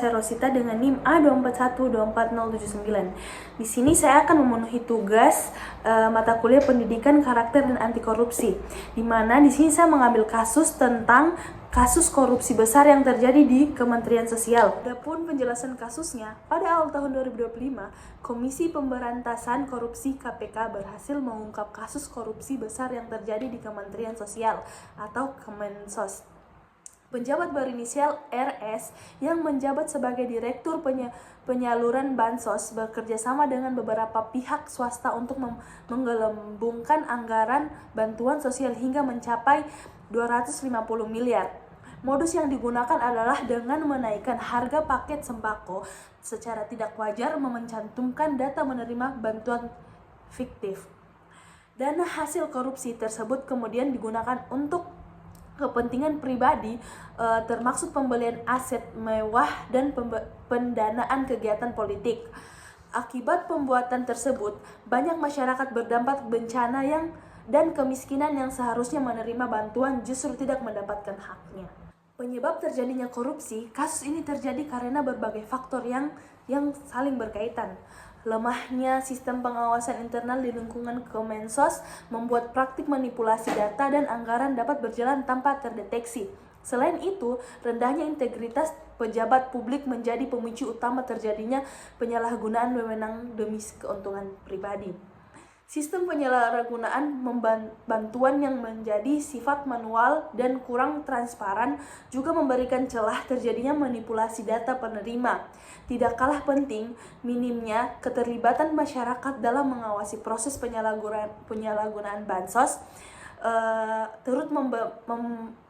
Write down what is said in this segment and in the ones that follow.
Tasya Rosita dengan NIM A24124079. Di sini saya akan memenuhi tugas mata kuliah Pendidikan Karakter dan Anti Korupsi, di mana di sini saya mengambil kasus tentang kasus korupsi besar yang terjadi di Kementerian Sosial. Adapun penjelasan kasusnya, pada awal tahun 2025, Komisi Pemberantasan Korupsi KPK berhasil mengungkap kasus korupsi besar yang terjadi di Kementerian Sosial atau Kemensos. Penjabat berinisial RS yang menjabat sebagai Direktur Penyaluran Bansos bekerja sama dengan beberapa pihak swasta untuk menggelembungkan anggaran bantuan sosial hingga mencapai 250 miliar. Modus yang digunakan adalah dengan menaikkan harga paket sembako secara tidak wajar, mencantumkan data menerima bantuan fiktif. Dana hasil korupsi tersebut kemudian digunakan untuk kepentingan pribadi, termaksud pembelian aset mewah dan pendanaan kegiatan politik. Akibat pembuatan tersebut, banyak masyarakat berdampak bencana dan kemiskinan yang seharusnya menerima bantuan justru tidak mendapatkan haknya. Penyebab terjadinya korupsi, kasus ini terjadi karena berbagai faktor yang saling berkaitan. Lemahnya sistem pengawasan internal di lingkungan Kemensos membuat praktik manipulasi data dan anggaran dapat berjalan tanpa terdeteksi. Selain itu, rendahnya integritas pejabat publik menjadi pemicu utama terjadinya penyalahgunaan wewenang demi keuntungan pribadi. Sistem penyalahgunaan bantuan yang menjadi sifat manual dan kurang transparan juga memberikan celah terjadinya manipulasi data penerima. Tidak kalah penting, minimnya keterlibatan masyarakat dalam mengawasi proses penyalahgunaan bansos turut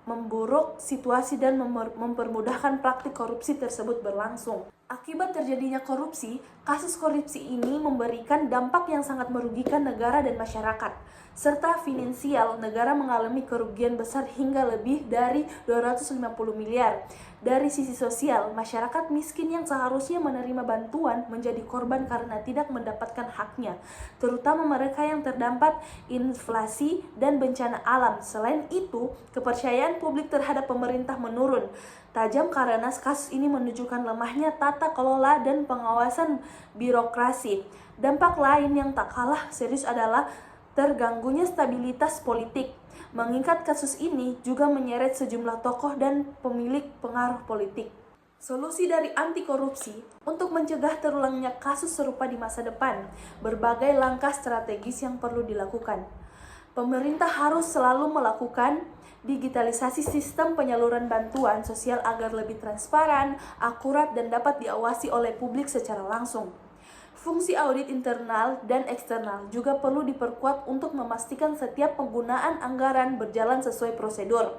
memburuk situasi dan mempermudahkan praktik korupsi tersebut berlangsung. Akibat terjadinya korupsi, kasus korupsi ini memberikan dampak yang sangat merugikan negara dan masyarakat, serta finansial negara mengalami kerugian besar hingga lebih dari 250 miliar. Dari sisi sosial, masyarakat miskin yang seharusnya menerima bantuan menjadi korban karena tidak mendapatkan haknya, terutama mereka yang terdampak inflasi dan bencana alam. Selain itu, kepercayaan publik terhadap pemerintah menurun tajam karena kasus ini menunjukkan lemahnya tata kelola dan pengawasan birokrasi. Dampak lain yang tak kalah serius adalah terganggunya stabilitas politik. Mengingat kasus ini juga menyeret sejumlah tokoh dan pemilik pengaruh politik. Solusi dari anti korupsi untuk mencegah terulangnya kasus serupa di masa depan, berbagai langkah strategis yang perlu dilakukan. Pemerintah harus selalu melakukan digitalisasi sistem penyaluran bantuan sosial agar lebih transparan, akurat, dan dapat diawasi oleh publik secara langsung. Fungsi audit internal dan eksternal juga perlu diperkuat untuk memastikan setiap penggunaan anggaran berjalan sesuai prosedur.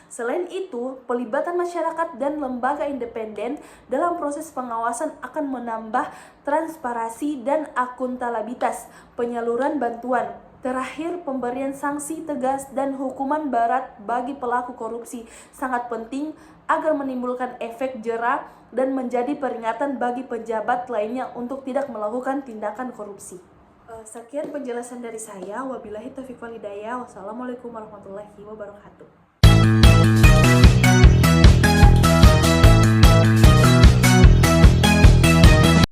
Selain itu, pelibatan masyarakat dan lembaga independen dalam proses pengawasan akan menambah transparansi dan akuntabilitas penyaluran bantuan. Terakhir, pemberian sanksi tegas dan hukuman berat bagi pelaku korupsi sangat penting agar menimbulkan efek jera dan menjadi peringatan bagi pejabat lainnya untuk tidak melakukan tindakan korupsi. Sekian penjelasan dari saya. Wabillahi taufiq wal hidayah. Wassalamualaikum warahmatullahi wabarakatuh.